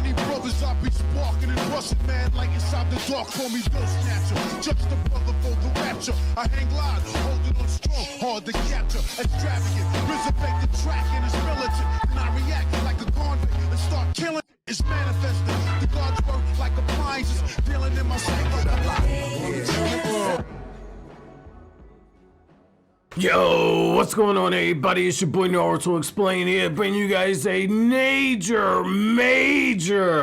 Many brothers I be sparking and rusting, man, like inside the dark, call me Bill Snatcher. Just a brother for the rapture. I hang live, holding on strong, hard to capture. Extravagant, resurrect the track and it's militant. And I react like a convict and start killing. It's manifesting. The gods work like appliances, dealing in my cycle. Yo, what's going on, everybody? It's your boy Naruto Explain here, bringing you guys a major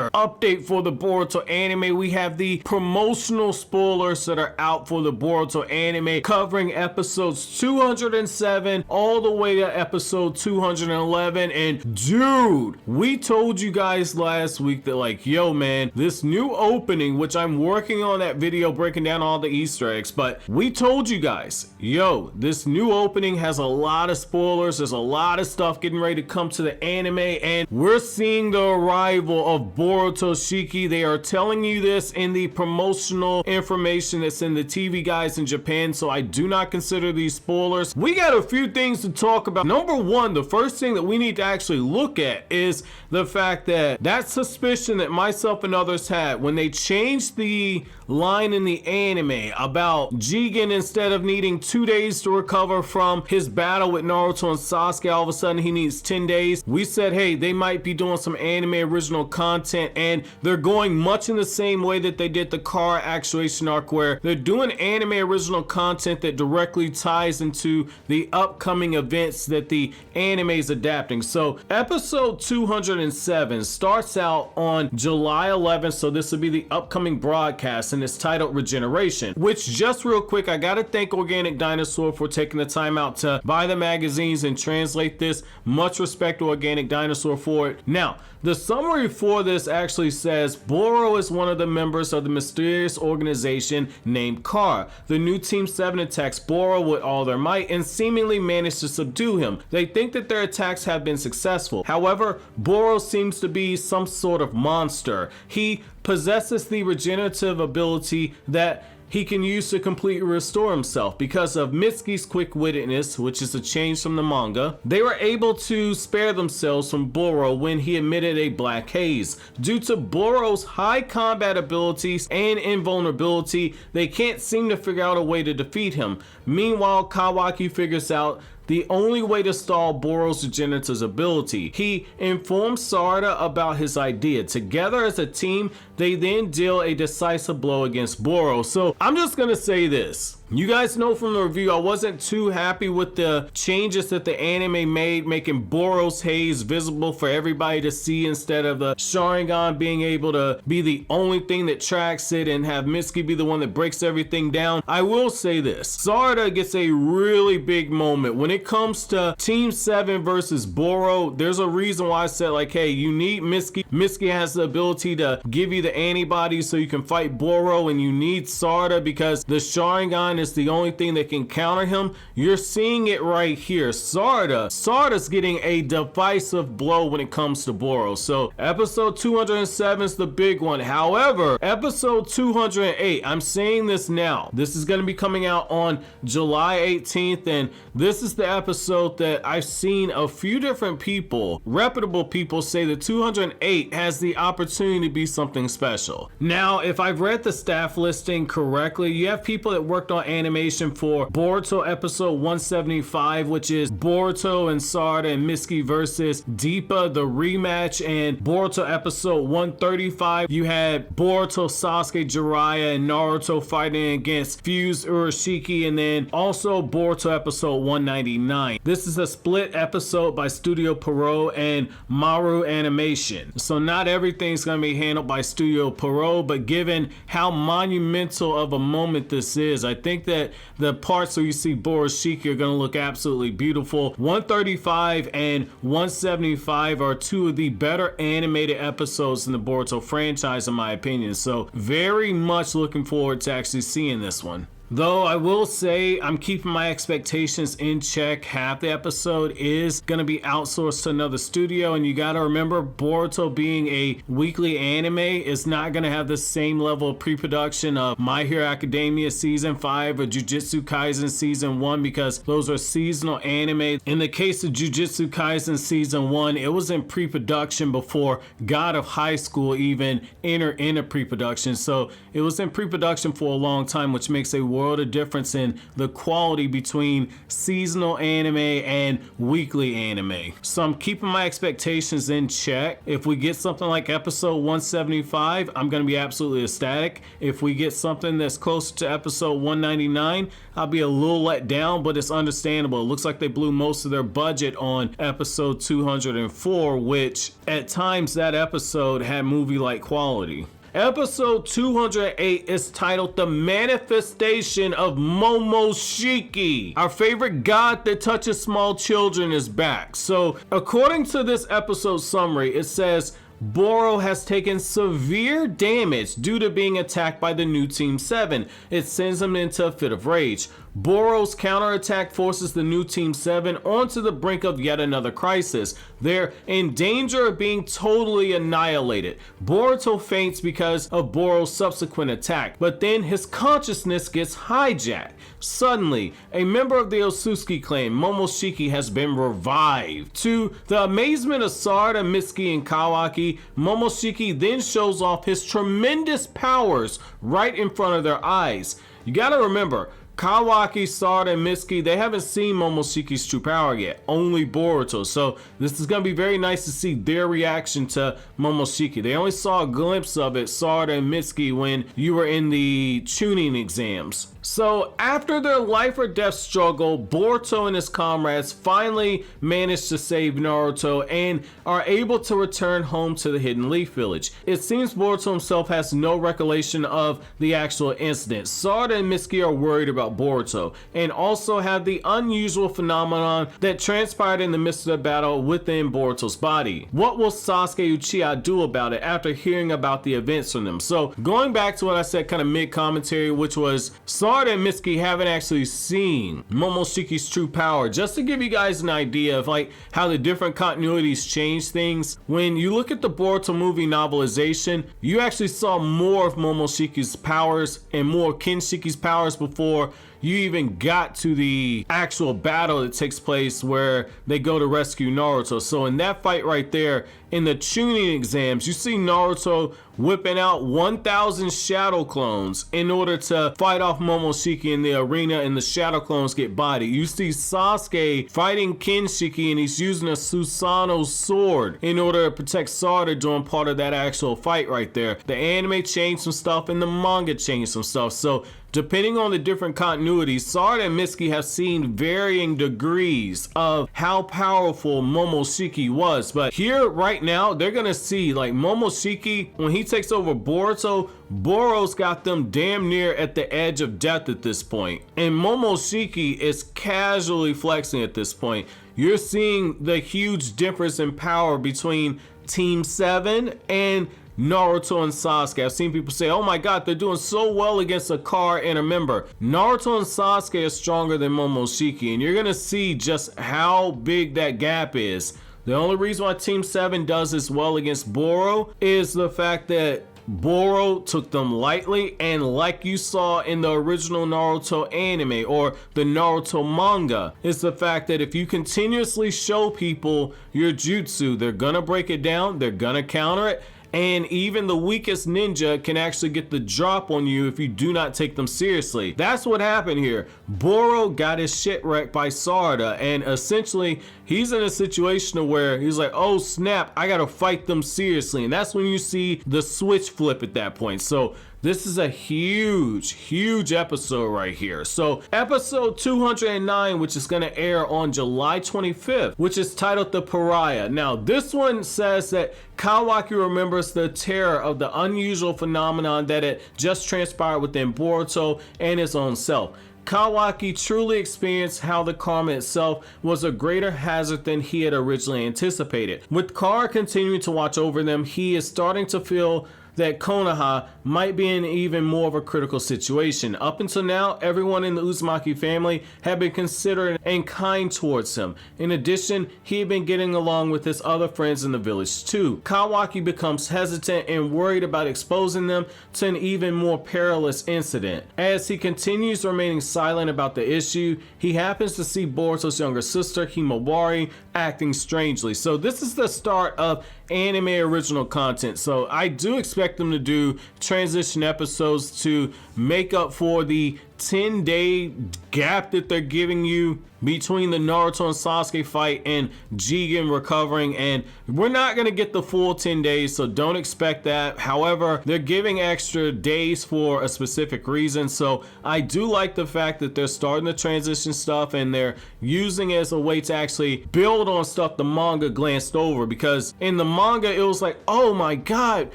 update for the Boruto anime. We have the promotional spoilers that are out for the Boruto anime, covering episodes 207 all the way to episode 211. And dude, we told you guys last week that, like, yo man, this new opening, which I'm working on that video breaking down all the Easter eggs, but we told you guys, yo, this new opening has a lot of spoilers. There's a lot of stuff getting ready to come to the anime, and we're seeing the arrival of BoruShiki. They are telling you this in the promotional information that's in the TV guides in Japan, so I do not consider these spoilers. We got a few things to talk about. Number one, the first thing that we need to actually look at is the fact that that suspicion that myself and others had when they changed the line in the anime about Jigen, instead of needing 2 days to recover from his battle with Naruto and Sasuke, all of a sudden he needs 10 days. We said, hey, they might be doing some anime original content, and they're going much in the same way that they did the Kara actuation arc, where they're doing anime original content that directly ties into the upcoming events that the anime is adapting. So episode 207 starts out on July 11th, so this will be the upcoming broadcast, and it's titled Regeneration, which, just real quick, I gotta thank Organic Dinosaur for taking the time out to buy the magazines and translate this. Much respect to Organic Dinosaur for it. Now, the summary for this actually says Boro is one of the members of the mysterious organization named Kara. The new Team 7 attacks Boro with all their might and seemingly manage to subdue him. They think that their attacks have been successful. However, Boro seems to be some sort of monster. He possesses the regenerative ability that he can use to completely restore himself. Because of Mitsuki's quick-wittedness, which is a change from the manga, they were able to spare themselves from Boro when he emitted a black haze. Due to Boro's high combat abilities and invulnerability, they can't seem to figure out a way to defeat him. Meanwhile, Kawaki figures out the only way to stall Boro's regenerative ability. He informs Sarada about his idea. Together as a team, they then deal a decisive blow against Boro. So I'm just gonna say this. You guys know from the review, I wasn't too happy with the changes that the anime made, making Boro's haze visible for everybody to see instead of the Sharingan being able to be the only thing that tracks it and have Mitsuki be the one that breaks everything down. I will say this, Sarada gets a really big moment. When it comes to Team 7 versus Boro, there's a reason why I said, like, hey, you need Mitsuki. Mitsuki has the ability to give you the antibodies so you can fight Boro, and you need Sarada because the Sharingan is the only thing that can counter him. You're seeing it right here. Sarada's getting a divisive blow when it comes to Boro. So episode 207 is the big one. However, episode 208, I'm saying this now, this is going to be coming out on July 18th, and this is the episode that I've seen a few different people, reputable people, say that 208 has the opportunity to be something special. Now, if I've read the staff listing correctly, you have people that worked on animation for Boruto episode 175, which is Boruto and Sarada and Mitsuki versus Deepa, the rematch, and Boruto episode 135, you had Boruto, Sasuke, Jiraiya, and Naruto fighting against Fused Urashiki, and then also Boruto episode 199. This is a split episode by Studio Pierrot and Maru Animation. So not everything's going to be handled by Studio Pierrot, but given how monumental of a moment this is, I think that the parts where you see BoruShiki are going to look absolutely beautiful. 135 and 175 are two of the better animated episodes in the Boruto franchise, in my opinion. So very much looking forward to actually seeing this one. Though I will say I'm keeping my expectations in check. Half the episode is going to be outsourced to another studio, and you got to remember Boruto being a weekly anime is not going to have the same level of pre-production of My Hero Academia Season 5 or Jujutsu Kaisen Season 1 because those are seasonal anime. In the case of Jujutsu Kaisen Season 1, it was in pre-production before God of High School even entered into pre-production. So it was in pre-production for a long time, which makes a world of difference in the quality between seasonal anime and weekly anime. So I'm keeping my expectations in check. If we get something like episode 175, I'm going to be absolutely ecstatic. If we get something that's closer to episode 199, I'll be a little let down, but it's understandable. It looks like they blew most of their budget on episode 204, which at times that episode had movie-like quality. Episode 208 is titled The Manifestation of BoruShiki. Our favorite god that touches small children is back. So according to this episode summary, it says Boro has taken severe damage due to being attacked by the new Team 7. It sends him into a fit of rage. Boro's counterattack forces the new Team 7 onto the brink of yet another crisis. They're in danger of being totally annihilated. Boruto faints because of Boro's subsequent attack, but then his consciousness gets hijacked. Suddenly, a member of the Otsutsuki clan, BoruShiki, has been revived. To the amazement of Sarada, Mitsuki, and Kawaki, BoruShiki then shows off his tremendous powers right in front of their eyes. You gotta remember, Kawaki, Sarada, and Mitsuki, they haven't seen BoruShiki's true power yet, only Boruto. So this is going to be very nice to see their reaction to BoruShiki. They only saw a glimpse of it, Sarada and Mitsuki, when you were in the tuning exams. So after their life or death struggle, Boruto and his comrades finally manage to save Naruto and are able to return home to the Hidden Leaf Village. It seems Boruto himself has no recollection of the actual incident. Sarada and Mitsuki are worried about Boruto and also have the unusual phenomenon that transpired in the midst of the battle within Boruto's body. What will Sasuke Uchiha do about it after hearing about the events from them? So going back to what I said kind of mid-commentary, which was Sarada and Mitsuki haven't actually seen BoruShiki's true power. Just to give you guys an idea of like how the different continuities change things, when you look at the Boruto movie novelization, you actually saw more of BoruShiki's powers and more of Kinshiki's powers before you even got to the actual battle that takes place where they go to rescue Naruto. So in that fight right there, in the tuning exams, you see Naruto whipping out 1,000 shadow clones in order to fight off BoruShiki in the arena, and the shadow clones get bodied. You see Sasuke fighting Kinshiki and he's using a Susanoo sword in order to protect Sarada during part of that actual fight right there. The anime changed some stuff and the manga changed some stuff. So depending on the different continuities, Sarada and Mitsuki have seen varying degrees of how powerful BoruShiki was. But here, right now, they're gonna see like BoruShiki, when he takes over Boruto, Boro's got them damn near at the edge of death at this point. And BoruShiki is casually flexing at this point. You're seeing the huge difference in power between Team 7 and Naruto and Sasuke. I've seen people say, oh my god, they're doing so well against Akar and a member. Naruto and Sasuke are stronger than BoruShiki, and you're gonna see just how big that gap is. The only reason why Team 7 does as well against Boro is the fact that Boro took them lightly, and like you saw in the original Naruto anime or the Naruto manga, it's the fact that if you continuously show people your jutsu, they're gonna break it down, they're gonna counter it, and even the weakest ninja can actually get the drop on you if you do not take them seriously. That's what happened here. Boro got his shit wrecked by Sarada, and essentially he's in a situation where he's like, oh snap, I gotta fight them seriously, and that's when you see the switch flip at that point. So this is a huge episode right here. So episode 209, which is going to air on July 25th, which is titled The Pariah. Now this one says that Kawaki remembers the terror of the unusual phenomenon that had just transpired within Boruto and his own self. Kawaki truly experienced how the karma itself was a greater hazard than he had originally anticipated. With Kara continuing to watch over them, he is starting to feel that Konoha might be in even more of a critical situation. Up until now, everyone in the Uzumaki family had been considerate and kind towards him. In addition, he had been getting along with his other friends in the village too. Kawaki becomes hesitant and worried about exposing them to an even more perilous incident. As he continues remaining silent about the issue, he happens to see Boruto's younger sister, Himawari, acting strangely. So this is the start of anime original content. So I do expect them to do transition episodes to make up for the 10-day gap that they're giving you between the Naruto and Sasuke fight and Jigen recovering, and we're not going to get the full 10 days, so don't expect that. However, they're giving extra days for a specific reason, so I do like the fact that they're starting the transition stuff and they're using it as a way to actually build on stuff the manga glanced over, because in the manga it was like, oh my god,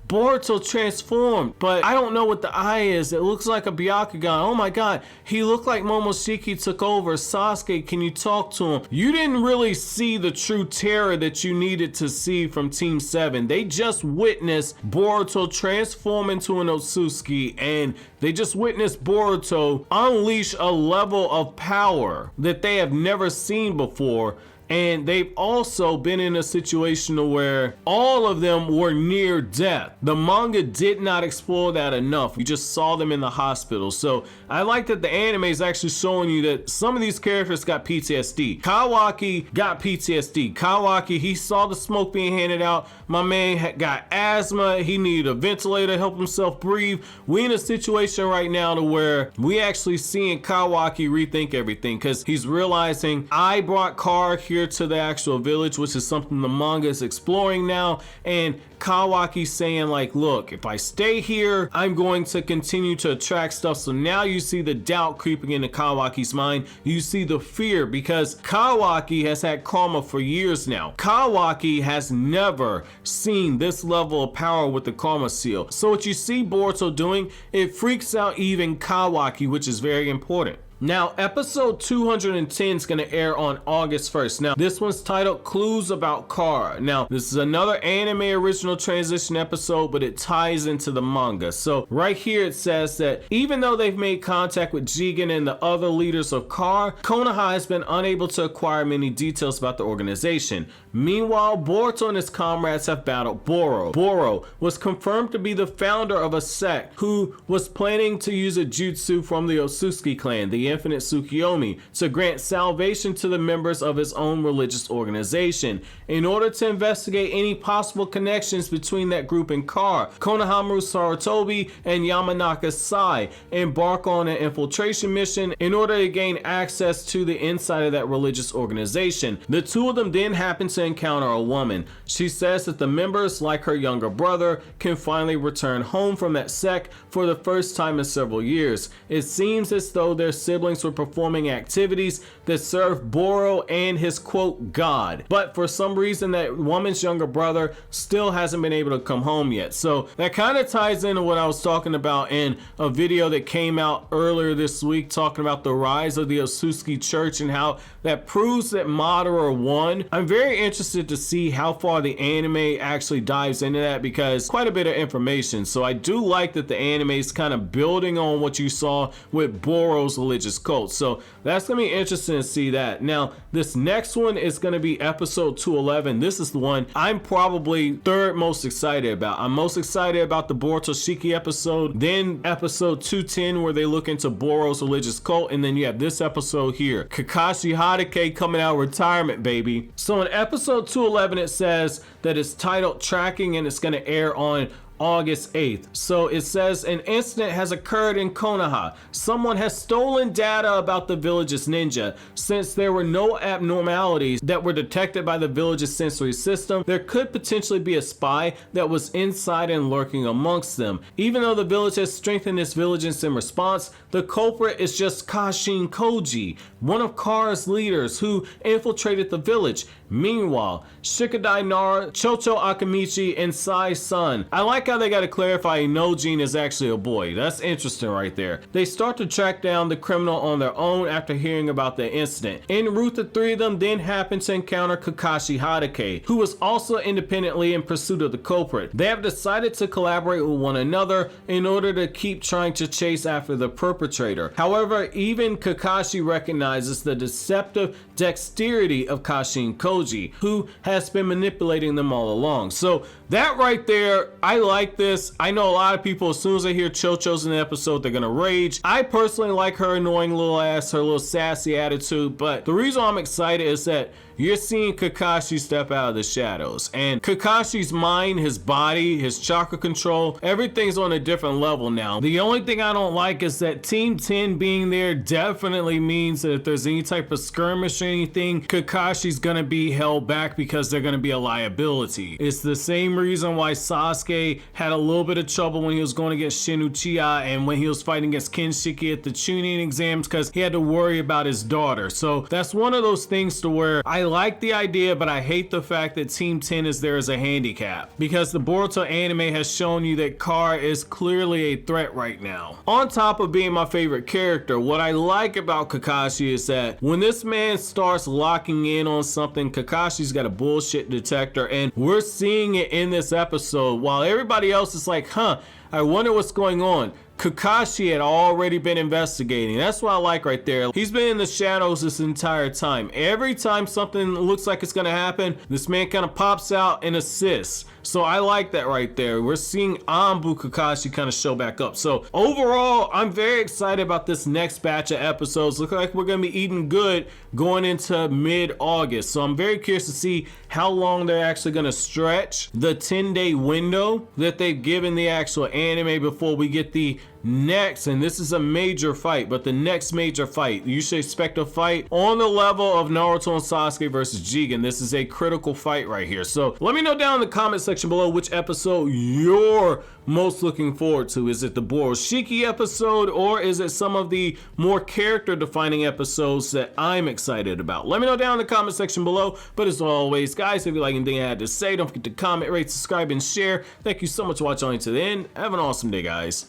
Boruto transformed, but I don't know what the eye is. It looks like a Byakugan. Oh my god, he looked like Momoshiki took over. Sasuke, can you talk to him? You didn't really see the true terror that you needed to see from Team 7. They just witnessed Boruto transform into an Otsutsuki, and they just witnessed Boruto unleash a level of power that they have never seen before. And they've also been in a situation where all of them were near death. The manga did not explore that enough. We just saw them in the hospital. So I like that the anime is actually showing you that some of these characters got PTSD. Kawaki got PTSD. Kawaki, he saw the smoke being handed out. My man got asthma. He needed a ventilator to help himself breathe. We in a situation right now to where we actually seeing Kawaki rethink everything, because he's realizing I brought Kar here to the actual village, which is something the manga is exploring now, and Kawaki's saying like, look, if I stay here, I'm going to continue to attract stuff. So now you see the doubt creeping into Kawaki's mind. You see the fear, because Kawaki has had karma for years now. Kawaki has never seen this level of power with the karma seal. So what you see Boruto doing, it freaks out even Kawaki, which is very important. Now, episode 210 is going to air on August 1st. Now, this one's titled Clues About Kara. Now, this is another anime original transition episode, but it ties into the manga. So, right here it says that even though they've made contact with Jigen and the other leaders of Kara, Konoha has been unable to acquire many details about the organization. Meanwhile, Boruto and his comrades have battled Boro. Boro was confirmed to be the founder of a sect who was planning to use a jutsu from the Otsutsuki clan, the Infinite Tsukiyomi, to grant salvation to the members of his own religious organization. In order to investigate any possible connections between that group and Kara, Konohamaru Sarutobi and Yamanaka Sai embark on an infiltration mission in order to gain access to the inside of that religious organization. The two of them then happen to encounter a woman. She says that the members, like her younger brother, can finally return home from that sect for the first time in several years. It seems as though their siblings were performing activities that serve Boro and his quote god, but for some reason that woman's younger brother still hasn't been able to come home yet. So that kind of ties into what I was talking about in a video that came out earlier this week, talking about the rise of the Otsutsuki church and how that proves that Madara won. I'm very interested to see how far the anime actually dives into that, because quite a bit of information. So I do like that the anime is kind of building on what you saw with Boro's religious cult. So that's gonna be interesting to see that. Now, this next one is gonna be episode 211. This is the one I'm probably third most excited about. I'm most excited about the BoruShiki episode, then episode 210 where they look into Boro's religious cult, and then you have this episode here, Kakashi Hatake coming out of retirement, baby. So in episode 211 it says that it's titled Tracking, and it's gonna air on August 8th. So it says an incident has occurred in Konoha. Someone has stolen data about the village's ninja. Since there were no abnormalities that were detected by the village's sensory system, there could potentially be a spy that was inside and lurking amongst them. Even though the village has strengthened its vigilance in response, the culprit is just Kashin Koji, one of Kara's leaders who infiltrated the village. Meanwhile, Shikadai Nara, Chocho Akamichi, and Sai's son. I like how they gotta clarify Nojin is actually a boy. That's interesting right there. They start to track down the criminal on their own after hearing about the incident. En route, the three of them then happen to encounter Kakashi Hatake, who is also independently in pursuit of the culprit. They have decided to collaborate with one another in order to keep trying to chase after the perpetrator. However, even Kakashi recognizes the deceptive dexterity of Kashin Koji, who has been manipulating them all along. So that right there, I like this. I know a lot of people, as soon as they hear Chocho's in the episode, they're gonna rage. I personally like her annoying little ass, her little sassy attitude, but the reason I'm excited is that you're seeing Kakashi step out of the shadows, and Kakashi's mind, his body, his chakra control, everything's on a different level now. The only thing I don't like is that Team 10 being there definitely means that if there's any type of skirmish or anything, Kakashi's gonna be held back because they're gonna be a liability. It's the same reason why Sasuke had a little bit of trouble when he was going against Shin Uchiha and when he was fighting against Kinshiki at the Chunin exams, because he had to worry about his daughter. So that's one of those things to where I like the idea, but I hate the fact that Team 10 is there as a handicap, because the Boruto anime has shown you that Kara is clearly a threat right now. On top of being my favorite character, what I like about Kakashi is that when this man starts locking in on something, Kakashi's got a bullshit detector, and we're seeing it in this episode. While everybody else is like, I wonder what's going on, Kakashi had already been investigating. That's what I like right there. He's been in the shadows this entire time. Every time something looks like it's gonna happen, this man kind of pops out and assists. So I like that right there. We're seeing Anbu Kakashi kind of show back up. So overall, I'm very excited about this next batch of episodes. Look like we're gonna be eating good going into mid-August. So I'm very curious to see how long they're actually gonna stretch the 10-day window that they've given the actual anime before we get the next, and this is a major fight, but the next major fight, you should expect a fight on the level of Naruto and Sasuke versus Jigen. This is a critical fight right here. So let me know down in the comment section below which episode you're most looking forward to. Is it the BoruShiki episode, or is it some of the more character defining episodes that I'm excited about? Let me know down in the comment section below. But as always, guys, if you like anything I had to say, don't forget to comment, rate, subscribe, and share. Thank you so much for watching to the end. Have an awesome day, guys.